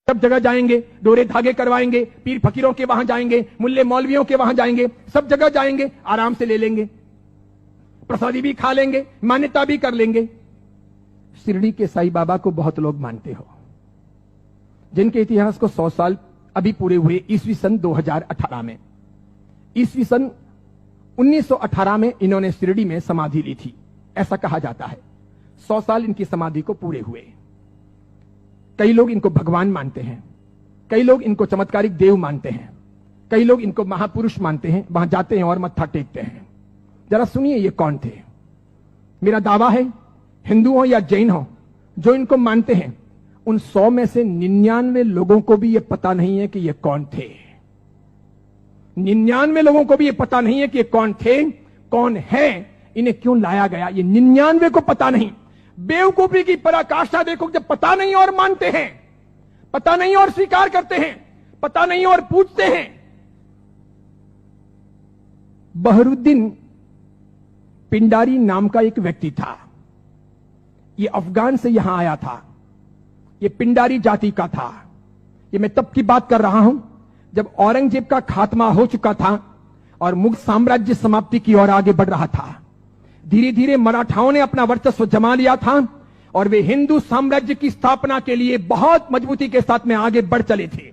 सब जगह जाएंगे, डोरे धागे करवाएंगे, पीर फकीरों के वहां जाएंगे, मुल्ले मौलवियों के वहां जाएंगे, सब जगह जाएंगे, आराम से ले लेंगे, प्रसादी भी खा लेंगे, मान्यता भी कर लेंगे। शिरडी के साईं बाबा को बहुत लोग मानते हो, जिनके इतिहास को 100 साल अभी पूरे हुए ईस्वी सन 2018 में। ईस्वी सन 1918 में इन्होंने शिरडी में समाधि ली थी, ऐसा कहा जाता है। 100 साल इनकी समाधि को पूरे हुए। कई लोग इनको भगवान मानते हैं, कई लोग इनको चमत्कारिक देव मानते हैं, कई लोग इनको महापुरुष मानते हैं, वहां जाते हैं और मत्था टेकते हैं। जरा सुनिए ये कौन थे। मेरा दावा है, हिंदू हो या जैन हो, जो इनको मानते हैं उन 100 में से 99 लोगों को भी ये पता नहीं है कि ये कौन थे। 99 लोगों को भी ये पता नहीं है कि ये कौन थे, कौन है, इन्हें क्यों लाया गया, ये 99 को पता नहीं। बेवकूफी की पराकाष्ठा देखो, जब पता नहीं और मानते हैं, पता नहीं और स्वीकार करते हैं, पता नहीं और पूछते हैं। बहरुद्दीन पिंडारी नाम का एक व्यक्ति था, ये अफगान से यहां आया था, ये पिंडारी जाति का था। ये मैं तब की बात कर रहा हूं जब औरंगजेब का खात्मा हो चुका था और मुगल साम्राज्य समाप्ति की ओर आगे बढ़ रहा था। धीरे धीरे मराठाओं ने अपना वर्चस्व जमा लिया था और वे हिंदू साम्राज्य की स्थापना के लिए बहुत मजबूती के साथ में आगे बढ़ चले थे।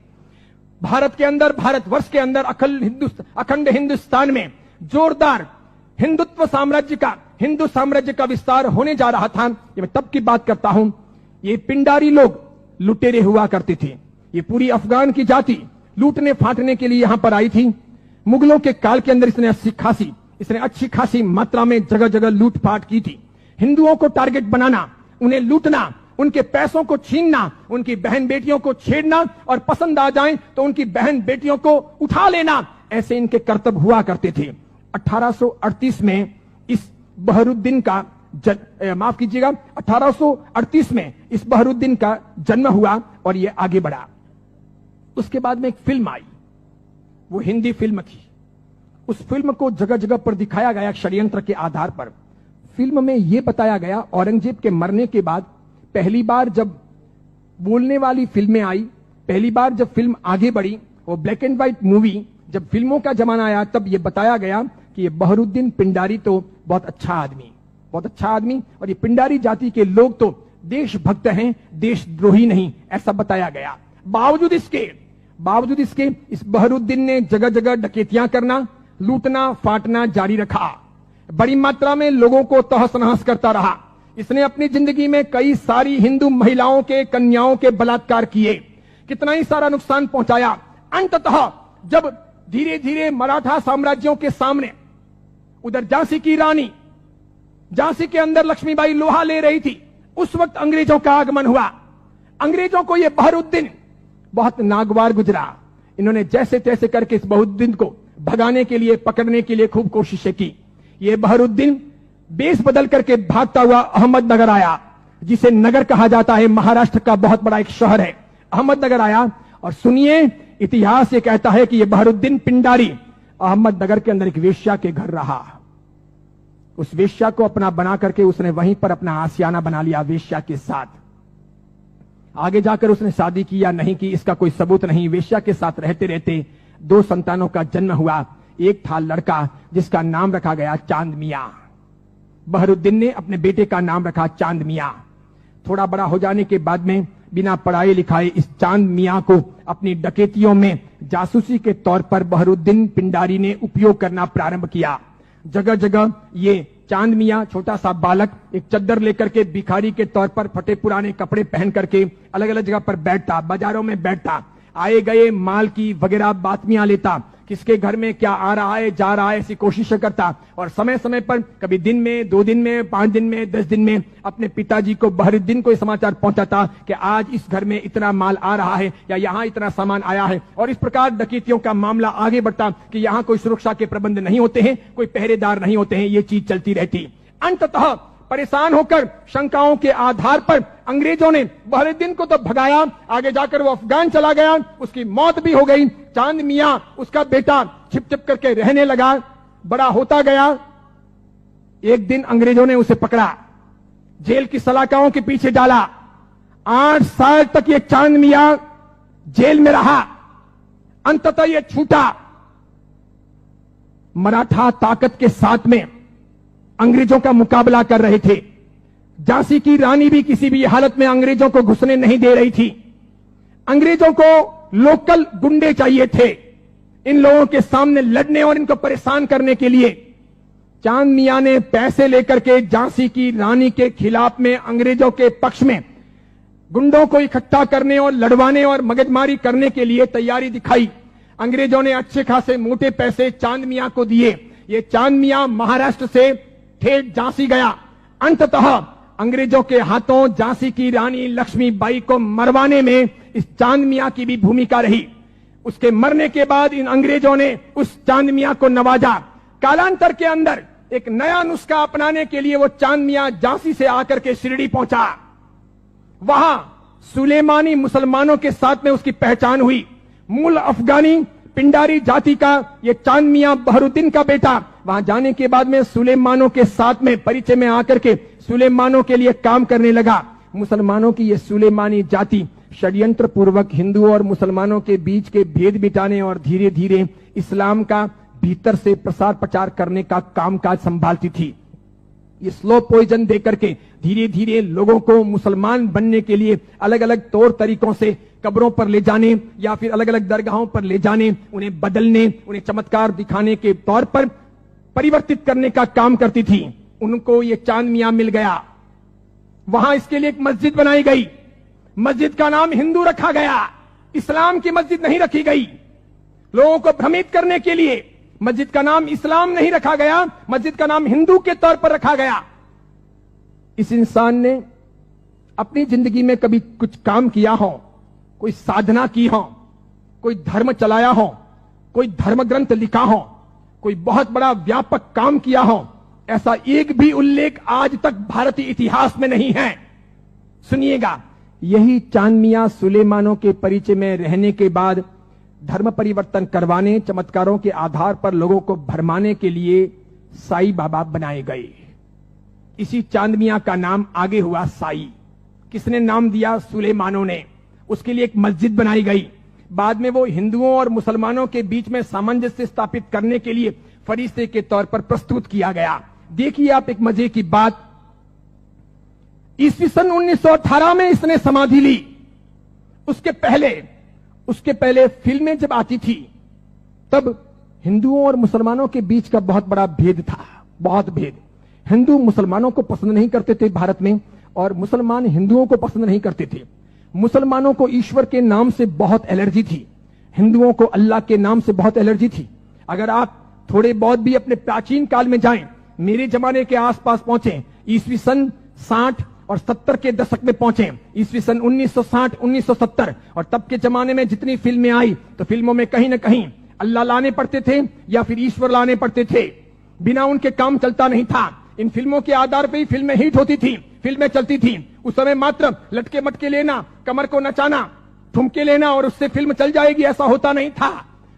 भारत के अंदर, भारतवर्ष के अंदर, अखंड हिंदुस्तान में जोरदार हिंदुत्व साम्राज्य का, हिंदू साम्राज्य का विस्तार होने जा रहा था। ये मैं तब की बात करता हूं। ये पिंडारी लोग लुटेरे हुआ करते थे। ये पूरी अफगान की जाति लूटने फाटने के लिए यहां पर आई थी। मुगलों के काल के अंदर इसने अच्छी खासी मात्रा में जगह जगह लूटपाट की थी। हिंदुओं को टारगेट बनाना, उन्हें लूटना, उनके पैसों को छीनना, उनकी बहन बेटियों को छेड़ना और पसंद आ जाए तो उनकी बहन बेटियों को उठा लेना, ऐसे इनके कर्तव्य हुआ करते थे। 1838 में इस बहरुद्दीन का माफ कीजिएगा, 1838 में इस बहरुद्दीन का जन्म हुआ और यह आगे बढ़ा। उसके बाद में एक फिल्म आई, वो हिंदी फिल्म थी। उस फिल्म को जगह जगह पर दिखाया गया षड्यंत्र के आधार पर। फिल्म में यह बताया गया, औरंगजेब के मरने के बाद पहली बार जब बोलने वाली फिल्में आई, पहली बार जब फिल्म आगे बढ़ी, वो ब्लैक एंड व्हाइट मूवी, जब फिल्मों का जमाना आया, तब यह बताया गया कि ये बहरुद्दीन पिंडारी तो बहुत अच्छा आदमी और ये पिंडारी जाति के लोग तो देशभक्त हैं, देशद्रोही नहीं, ऐसा बताया गया। बावजूद इसके इस बहरुद्दीन ने जगह जगह डकैतियां करना, लूटना फाटना जारी रखा। बड़ी मात्रा में लोगों को तहस नहस करता रहा। इसने अपनी जिंदगी में कई सारी हिंदू महिलाओं के, कन्याओं के बलात्कार किए, कितना ही सारा नुकसान पहुंचाया। अंततः जब धीरे धीरे मराठा साम्राज्यों के सामने, उधर झांसी की रानी, झांसी के अंदर लक्ष्मीबाई लोहा ले रही थी, उस वक्त अंग्रेजों का आगमन हुआ। अंग्रेजों को यह बहरुद्दीन बहुत नागवार गुजरा। इन्होंने जैसे तैसे करके इस बहरुद्दीन को भगाने के लिए, पकड़ने के लिए खूब कोशिशें की। यह बहरुद्दीन बेस बदल करके भागता हुआ अहमदनगर आया, जिसे नगर कहा जाता है, महाराष्ट्र का बहुत बड़ा एक शहर है। अहमदनगर आया और सुनिए, इतिहास ये कहता है कि यह बहरुद्दीन पिंडारी अहमदनगर के अंदर एक वेश्या के घर रहा। उस वेश्या को अपना बना करके उसने वहीं पर अपना आशियाना बना लिया वेश्या के साथ। आगे जाकर उसने शादी की या नहीं की, इसका कोई सबूत नहीं। वेश्या के साथ रहते रहते 2 संतानों का जन्म हुआ। एक था लड़का जिसका नाम रखा गया चांद मियां। बहरुद्दीन ने अपने बेटे का नाम रखा चांद मियां। थोड़ा बड़ा हो जाने के बाद में बिना पढ़ाई लिखाए इस चांद मियां को अपनी डकैतियों में जासूसी के तौर पर बहरुद्दीन पिंडारी ने उपयोग करना प्रारंभ किया। जगह जगह ये चांद मियां, छोटा सा बालक, एक चद्दर लेकर के भिखारी के तौर पर फटे पुराने कपड़े पहन करके अलग अलग जगह पर बैठता, बाजारों में बैठता, आए गए माल की वगैरह बातमियां लेता, किसके घर में क्या आ रहा है जा रहा है ऐसी कोशिश करता और समय समय पर कभी दिन में, 2 दिन में, 5 दिन में, 10 दिन में अपने पिताजी को, बहरुद्दीन को समाचार पहुंचाता कि आज इस घर में इतना माल आ रहा है या यहां इतना सामान आया है। और इस प्रकार डकैतियों का मामला आगे बढ़ता कि यहां कोई सुरक्षा के प्रबंध नहीं होते हैं, कोई पहरेदार नहीं होते हैं, ये चीज चलती रहती। अंततः परेशान होकर शंकाओं के आधार पर अंग्रेजों ने बहरुद्दीन को तो भगाया, आगे जाकर वो अफगान चला गया, उसकी मौत भी हो गई। चांद मियां, उसका बेटा, छिप छिप करके रहने लगा, बड़ा होता गया। एक दिन अंग्रेजों ने उसे पकड़ा, जेल की सलाखाओं के पीछे डाला। 8 साल तक ये चांद मियां जेल में रहा, अंततः यह छूटा। मराठा ताकत के साथ में अंग्रेजों का मुकाबला कर रहे थे। झांसी की रानी भी किसी भी हालत में अंग्रेजों को घुसने नहीं दे रही थी। अंग्रेजों को लोकल गुंडे चाहिए थे इन लोगों के सामने लड़ने और इनको परेशान करने के लिए। चांद मियां ने पैसे लेकर के झांसी की रानी के खिलाफ में अंग्रेजों के पक्ष में गुंडों को इकट्ठा करने और लड़वाने और मगजमारी करने के लिए तैयारी दिखाई। अंग्रेजों ने अच्छे खासे मोटे पैसे चांद मियां को दिए। ये चांद मियां महाराष्ट्र से ठेठ झांसी गया। अंततः अंग्रेजों के हाथों झांसी की रानी लक्ष्मीबाई को मरवाने में इस चांद मियां की भी भूमिका रही। उसके मरने के बाद इन अंग्रेजों ने उस चांद मियां को नवाजा। कालांतर के अंदर एक नया नुस्खा अपनाने के लिए वो चांद मियां झांसी से आकर के शिरडी पहुंचा। वहां सुलेमानी मुसलमानों के साथ में उसकी पहचान हुई। मूल अफगानी पिंडारी जाति का ये चांद मियां बहरुद्दीन का बेटा वहां जाने के बाद में सुलेमानों के साथ में परिचय में आकर के सुलेमानों के लिए काम करने लगा। मुसलमानों की ये सुलेमानी जाति षड्यंत्र पूर्वक हिंदुओं और मुसलमानों के बीच के भेद मिटाने और धीरे धीरे इस्लाम का भीतर से प्रसार प्रचार करने का कामकाज संभालती थी। ये स्लो पॉइजन देकर के धीरे धीरे लोगों को मुसलमान बनने के लिए अलग अलग तौर तरीकों से कब्रों पर ले जाने या फिर अलग अलग दरगाहों पर ले जाने, उन्हें बदलने, उन्हें चमत्कार दिखाने के तौर पर परिवर्तित करने का काम करती थी। उनको ये चांद मियां मिल गया। वहां इसके लिए एक मस्जिद बनाई गई। मस्जिद का नाम हिंदू रखा गया, इस्लाम की मस्जिद नहीं रखी गई। लोगों को भ्रमित करने के लिए मस्जिद का नाम इस्लाम नहीं रखा गया, मस्जिद का नाम हिंदू के तौर पर रखा गया। इस इंसान ने अपनी जिंदगी में कभी कुछ काम किया हो, कोई साधना की हो, कोई धर्म चलाया हो, कोई धर्म ग्रंथ लिखा हो, कोई बहुत बड़ा व्यापक काम किया हो, ऐसा एक भी उल्लेख आज तक भारतीय इतिहास में नहीं है। सुनिएगा, यही चांद मियां सुलेमानों के परिचय में रहने के बाद धर्म परिवर्तन करवाने, चमत्कारों के आधार पर लोगों को भरमाने के लिए साई बाबा बनाए गए। इसी चांद मियां का नाम आगे हुआ साई। किसने नाम दिया? सुलेमानों ने। उसके लिए एक मस्जिद बनाई गई। बाद में वो हिंदुओं और मुसलमानों के बीच में सामंजस्य स्थापित करने के लिए फरिश्ते के तौर पर प्रस्तुत किया गया। देखिए आप एक मजे की बात, ईस्वी सन 1918 में इसने समाधि ली। उसके पहले फिल्में जब आती थी तब हिंदुओं और मुसलमानों के बीच का बहुत बड़ा भेद था, बहुत भेद। हिंदू मुसलमानों को पसंद नहीं करते थे भारत में, और मुसलमान हिंदुओं को पसंद नहीं करते थे। मुसलमानों को ईश्वर के नाम से बहुत एलर्जी थी, हिंदुओं को अल्लाह के नाम से बहुत एलर्जी थी। अगर आप थोड़े बहुत भी अपने प्राचीन काल में जाएं, मेरे जमाने के आसपास पहुंचे, ईस्वी सन 60 और 70 के दशक में पहुंचे, ईस्वी सन 1960 1970, और तब के जमाने में जितनी फिल्में आई तो फिल्मों में कहीं ना कहीं अल्लाह लाने पड़ते थे या फिर ईश्वर लाने पड़ते थे। बिना उनके काम चलता नहीं था। इन फिल्मों के आधार पर ही फिल्में हिट होती थी, फिल्में चलती थी। उस समय मात्र लटके मटके लेना, कमर को नचाना, ठुमके लेना और उससे फिल्म चल जाएगी, ऐसा होता नहीं था।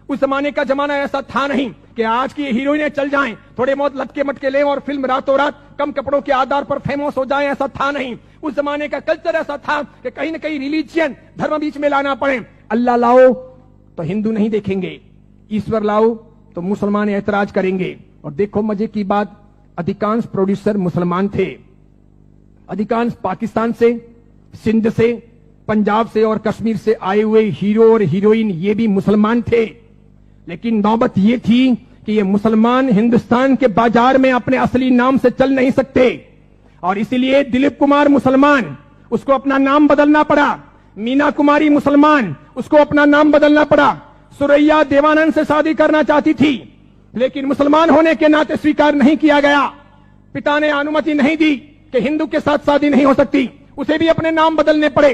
उस जमाने का जमाना ऐसा था नहीं कि आज की हीरोइनें चल जाएं, थोड़े बहुत लटके मटके लें और फिल्म रातों रात कम कपड़ों के आधार पर फेमस हो जाएं, ऐसा था नहीं। उस जमाने का कल्चर ऐसा था कि कहीं ना कहीं रिलीजियन, धर्म बीच में लाना पड़े। अल्लाह लाओ तो हिंदू नहीं देखेंगे, ईश्वर लाओ तो मुसलमान ऐतराज करेंगे। और देखो मजे की बात, अधिकांश प्रोड्यूसर मुसलमान थे। अधिकांश पाकिस्तान से, सिंध से, पंजाब से और कश्मीर से आए हुए हीरो और हीरोइन ये भी मुसलमान थे। लेकिन नौबत ये थी कि ये मुसलमान हिंदुस्तान के बाजार में अपने असली नाम से चल नहीं सकते, और इसीलिए दिलीप कुमार मुसलमान, उसको अपना नाम बदलना पड़ा। मीना कुमारी मुसलमान, उसको अपना नाम बदलना पड़ा। सुरैया देवानंद से शादी करना चाहती थी, लेकिन मुसलमान होने के नाते स्वीकार नहीं किया गया। पिता ने अनुमति नहीं दी कि हिंदू के साथ शादी नहीं हो सकती, उसे भी अपने नाम बदलने पड़े।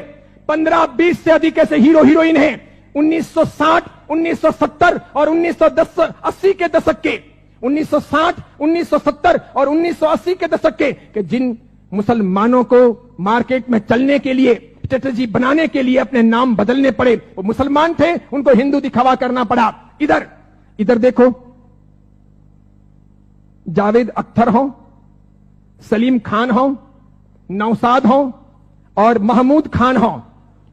15-20 से अधिक ऐसे हीरो हीरोइन हैं 1960, 1970 और 1980 के दशक के, 1960, 1970 और 1980 के दशक के जिन मुसलमानों को मार्केट में चलने के लिए, स्ट्रेटेजी बनाने के लिए अपने नाम बदलने पड़े। वो मुसलमान थे, उनको हिंदू दिखावा करना पड़ा। इधर देखो, जावेद अख्तर हो, सलीम खान हो, नौशाद हो और महमूद खान हो,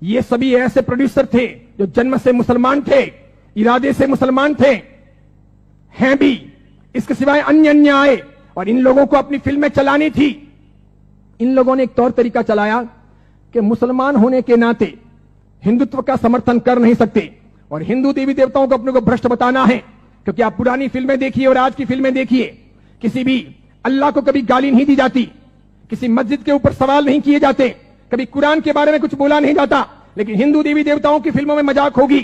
ये सभी ऐसे प्रोड्यूसर थे जो जन्म से मुसलमान थे, इरादे से मुसलमान थे, हैं भी। इसके सिवाय अन्य अन्य आए और इन लोगों को अपनी फिल्में चलानी थी। इन लोगों ने एक तौर तरीका चलाया कि मुसलमान होने के नाते हिंदुत्व का समर्थन कर नहीं सकते और हिंदू देवी देवताओं को अपने को भ्रष्ट बताना है। क्योंकि आप पुरानी फिल्में देखिए और आज की फिल्में देखिए, किसी भी अल्लाह को कभी गाली नहीं दी जाती, किसी मस्जिद के ऊपर सवाल नहीं किए जाते, कभी कुरान के बारे में कुछ बोला नहीं जाता। लेकिन हिंदू देवी देवताओं की फिल्मों में मजाक होगी।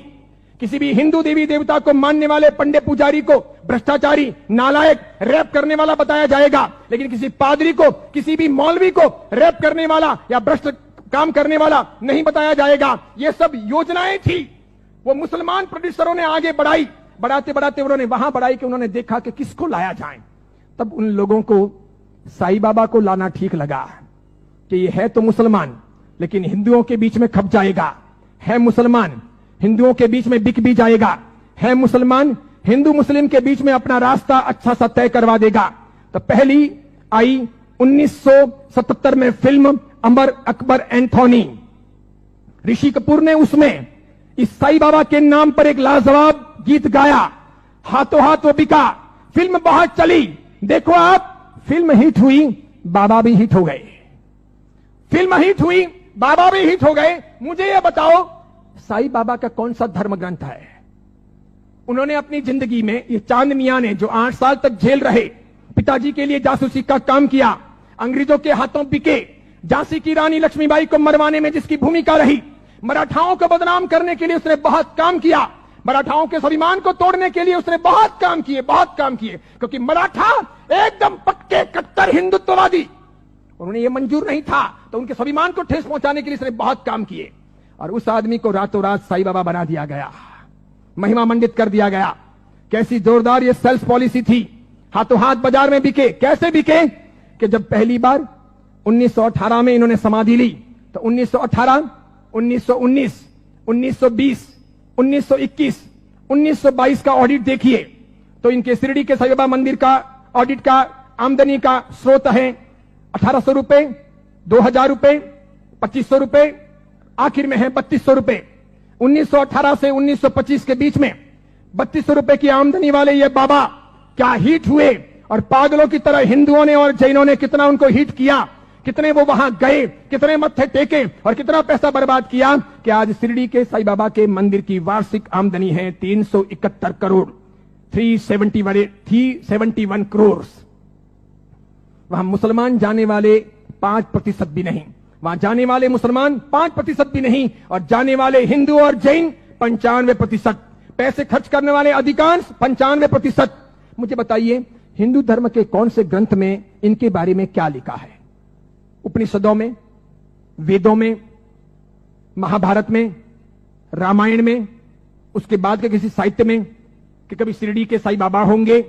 किसी भी हिंदू देवी देवता को मानने वाले पंडे पुजारी को भ्रष्टाचारी, नालायक, रैप करने वाला बताया जाएगा। लेकिन किसी पादरी को, किसी भी मौलवी को रैप करने वाला या भ्रष्ट काम करने वाला नहीं बताया जाएगा। ये सब योजनाएं थी, वो मुसलमान प्रोड्यूसरों ने आगे बढ़ाई। बढ़ाते बढ़ाते उन्होंने वहां बढ़ाई कि उन्होंने देखा कि किसको लाया जाए। तब उन लोगों को साईं बाबा को लाना ठीक लगा कि ये है तो मुसलमान, लेकिन हिंदुओं के बीच में खप जाएगा। है मुसलमान, हिंदुओं के बीच में बिक भी जाएगा। है मुसलमान, हिंदू मुस्लिम के बीच में अपना रास्ता अच्छा सा तय करवा देगा। तो पहली आई 1977 में फिल्म अमर अकबर एंथोनी। ऋषि कपूर ने उसमें इस साईं बाबा के नाम पर एक लाजवाब गीत गाया, हाथों हाथ वो बिका। फिल्म बहुत चली। देखो आप, फिल्म हिट हुई, बाबा भी हिट हो गए। फिल्म हिट हुई, बाबा भी हिट हो गए। मुझे यह बताओ, साईं बाबा का कौन सा धर्म ग्रंथ है? उन्होंने अपनी जिंदगी में, ये चांद मियां ने जो 8 साल तक जेल रहे, पिताजी के लिए जासूसी का काम किया, अंग्रेजों के हाथों बिके, झांसी की रानी लक्ष्मीबाई को मरवाने में जिसकी भूमिका रही, मराठाओं को बदनाम करने के लिए उसने बहुत काम किया, मराठाओं के स्वाभिमान को तोड़ने के लिए उसने बहुत काम किए, बहुत काम किए। क्योंकि मराठा एकदम पक्के कट्टर हिंदुत्ववादी, उन्होंने ये मंजूर नहीं था, तो उनके स्वाभिमान को ठेस पहुंचाने के लिए उसने बहुत काम किए। और उस आदमी को रातों रात साईं बाबा बना दिया गया, महिमा मंडित कर दिया गया। कैसी जोरदार ये सेल्स पॉलिसी थी, हाथों हाथ बाजार में बिके। कैसे बिके कि जब पहली बार 1918 में इन्होंने समाधि ली, तो 1918, 1919, 1920, 1921, 1922 का ऑडिट देखिए, तो इनके शिरडी के साईं बाबा मंदिर का ऑडिट का आमदनी का स्रोत है 1800 रुपए, 2000 रुपए, 2500 रुपए, आखिर में है 3200 रुपए। 1918 से 1925 के बीच में 3200 रुपए की आमदनी वाले ये बाबा क्या हिट हुए, और पागलों की तरह हिंदुओं ने और जैनों ने कितना उनको हिट किया, कितने वो वहां गए, कितने मत्थे टेके और कितना पैसा बर्बाद किया कि आज शिरडी के साईं बाबा के मंदिर की वार्षिक आमदनी है 371 करोड़, 371 करोड़। वहां मुसलमान जाने वाले 5% भी नहीं, वहां जाने वाले मुसलमान 5% भी नहीं, और जाने वाले हिंदू और जैन 95%, पैसे खर्च करने वाले अधिकांश 95%। मुझे बताइए, हिंदू धर्म के कौन से ग्रंथ में इनके बारे में क्या लिखा है? उपनिषदों में, वेदों में, महाभारत में, रामायण में, उसके बाद के किसी साहित्य में कि कभी शिरडी के साईं बाबा होंगे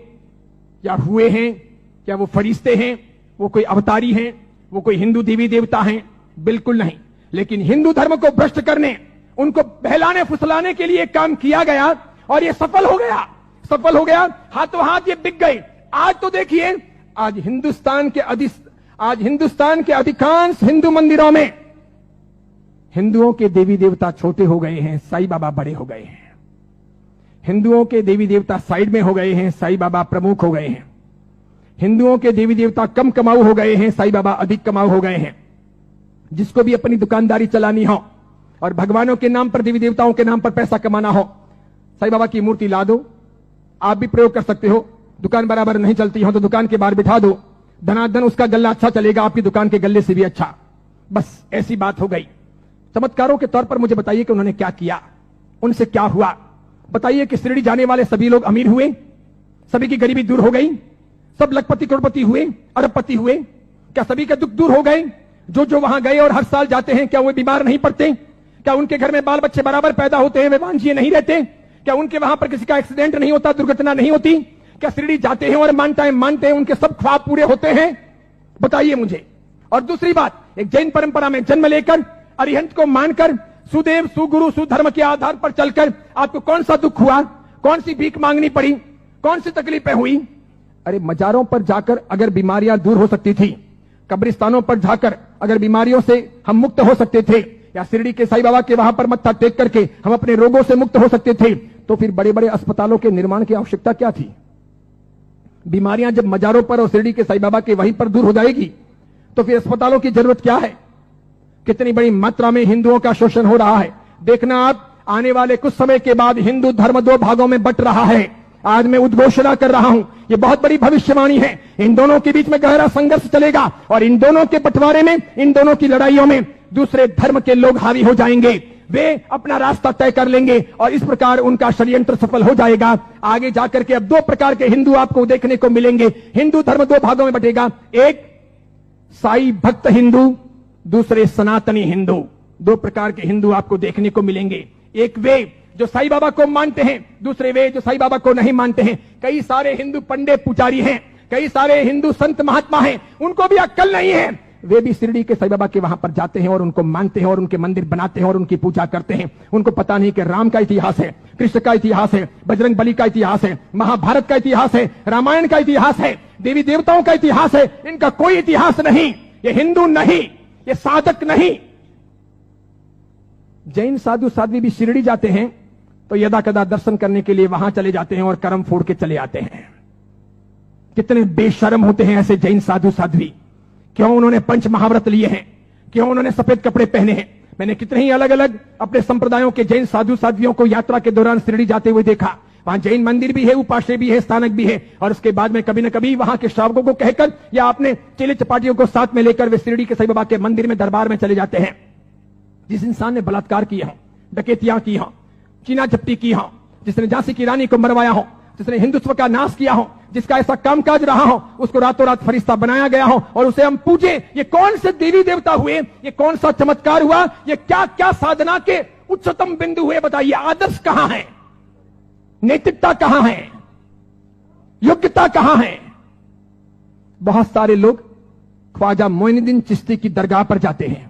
या हुए हैं, या वो फरिश्ते हैं, वो कोई अवतारी हैं, वो कोई हिंदू देवी देवता हैं? बिल्कुल नहीं। लेकिन हिंदू धर्म को भ्रष्ट करने, उनको बहलाने फुसलाने के लिए काम किया गया और ये सफल हो गया, सफल हो गया। हाथों हाथ ये बिक गए। आज तो देखिए, आज हिंदुस्तान के अधिकांश हिंदू मंदिरों में हिंदुओं के देवी देवता छोटे हो गए हैं, साईं बाबा बड़े हो गए हैं। हिंदुओं के देवी देवता साइड में हो गए हैं, साईं बाबा प्रमुख हो गए हैं। हिंदुओं के देवी देवता कम कमाऊ हो गए हैं, साईं बाबा अधिक कमाऊ हो गए हैं। जिसको भी अपनी दुकानदारी चलानी हो और भगवानों के नाम पर, देवी देवताओं के नाम पर पैसा कमाना हो, साईं बाबा की मूर्ति ला दो। आप भी प्रयोग कर सकते हो। दुकान बराबर नहीं चलती हो तो दुकान के बाहर बिठा दो, धनाधन उसका गल्ला अच्छा चलेगा, आपकी दुकान के गल्ले से भी अच्छा। बस ऐसी बात हो गई। चमत्कारों के तौर पर मुझे बताइए कि उन्होंने क्या किया, उनसे क्या हुआ। बताइए कि शिरडी जाने वाले सभी लोग अमीर हुए, सभी की गरीबी दूर हो गई, सब लखपति करोड़पति हुए, अरबपति हुए? क्या सभी के दुख दूर हो गए? जो जो वहां गए और हर साल जाते हैं, क्या वो बीमार नहीं पड़ते? क्या उनके घर में बाल बच्चे बराबर पैदा होते हैं, वे वांझिए नहीं रहते? क्या उनके वहां पर किसी का एक्सीडेंट नहीं होता, दुर्घटना नहीं होती? क्या शिरडी जाते हैं और मानते हैं उनके सब ख्वाब पूरे होते हैं? बताइए मुझे। और दूसरी बात, एक जैन परंपरा में जन्म लेकर, अरिहंत को मानकर, सुदेव सुगुरु सुधर्म के आधार पर चलकर आपको कौन सा दुख हुआ, कौन सी भीख मांगनी पड़ी, कौन सी तकलीफें हुई? अरे मजारों पर जाकर अगर बीमारियां दूर हो सकती थी, कब्रिस्तानों पर जाकर अगर बीमारियों से हम मुक्त हो सकते थे, या शिरडी के साईं बाबा के वहां पर मत्था टेक करके हम अपने रोगों से मुक्त हो सकते थे, तो फिर बड़े बड़े अस्पतालों के निर्माण की आवश्यकता क्या थी? बीमारियां जब मजारों पर और शिरडी के साईं बाबा के वहीं पर दूर हो जाएगी, तो फिर अस्पतालों की जरूरत क्या है? कितनी बड़ी मात्रा में हिंदुओं का शोषण हो रहा है। देखना आप, आने वाले कुछ समय के बाद हिंदू धर्म दो भागों में बंट रहा है। आज मैं उद्घोषणा कर रहा हूं, यह बहुत बड़ी भविष्यवाणी है। इन दोनों के बीच में गहरा संघर्ष चलेगा और इन दोनों के बंटवारे में, इन दोनों की लड़ाइयों में दूसरे धर्म के लोग हावी हो जाएंगे। वे अपना रास्ता तय कर लेंगे और इस प्रकार उनका षड्यंत्र सफल हो जाएगा। आगे जाकर के अब दो प्रकार के हिंदू आपको देखने को मिलेंगे। हिंदू धर्म दो भागों में बंटेगा, एक साई भक्त हिंदू, दूसरे सनातनी हिंदू। दो प्रकार के हिंदू आपको देखने को मिलेंगे। एक वे जो साईं बाबा को मानते हैं, दूसरे वे जो साईं बाबा को नहीं मानते हैं। कई सारे हिंदू पंडित पुजारी हैं, कई सारे हिंदू संत महात्मा हैं, उनको भी अक्ल नहीं है। वे भी शिरडी के साईं बाबा के वहां पर जाते हैं और उनको मानते हैं और उनके मंदिर बनाते हैं और उनकी पूजा करते हैं। उनको पता नहीं कि राम का इतिहास है, कृष्ण का इतिहास है, बजरंग बली का इतिहास है, महाभारत का इतिहास है, रामायण का इतिहास है, देवी देवताओं का इतिहास है। इनका कोई इतिहास नहीं। ये हिंदू नहीं, ये साधक नहीं। जैन साधु साध्वी भी शिरडी जाते हैं तो यदा कदा दर्शन करने के लिए वहां चले जाते हैं और कर्म फोड़ के चले आते हैं। कितने बेशर्म होते हैं ऐसे जैन साधु साध्वी। क्यों उन्होंने पंच महाव्रत लिए हैं? क्यों उन्होंने सफेद कपड़े पहने हैं? मैंने कितने ही अलग अलग अपने संप्रदायों के जैन साधु साध्वियों को यात्रा के दौरान शिरडी जाते हुए देखा। वहां जैन मंदिर भी है, उपाश्रय भी है, स्थानक भी है, और उसके बाद में कभी न कभी वहां के श्रावकों को कहकर या अपने चेले चपाटियों को साथ में लेकर वे शिरडी के साईं बाबा के मंदिर में दरबार में चले जाते हैं। जिस इंसान ने बलात्कार किया हो, डकैतियां की हो, चीना झपटी की हो, जिसने झांसी की रानी को मरवाया हो, जिसने हिंदुत्व का नाश किया हो, जिसका ऐसा कामकाज रहा हो, उसको रातों रात फरिश्ता बनाया गया हो और उसे हम पूजे। ये कौन से देवी देवता हुए? ये कौन सा चमत्कार हुआ? ये क्या क्या साधना के उच्चतम बिंदु हुए? बताइए, आदर्श कहां है? नैतिकता कहां है? योग्यता कहां है? बहुत सारे लोग ख्वाजा मोइनुद्दीन चिश्ती की दरगाह पर जाते हैं,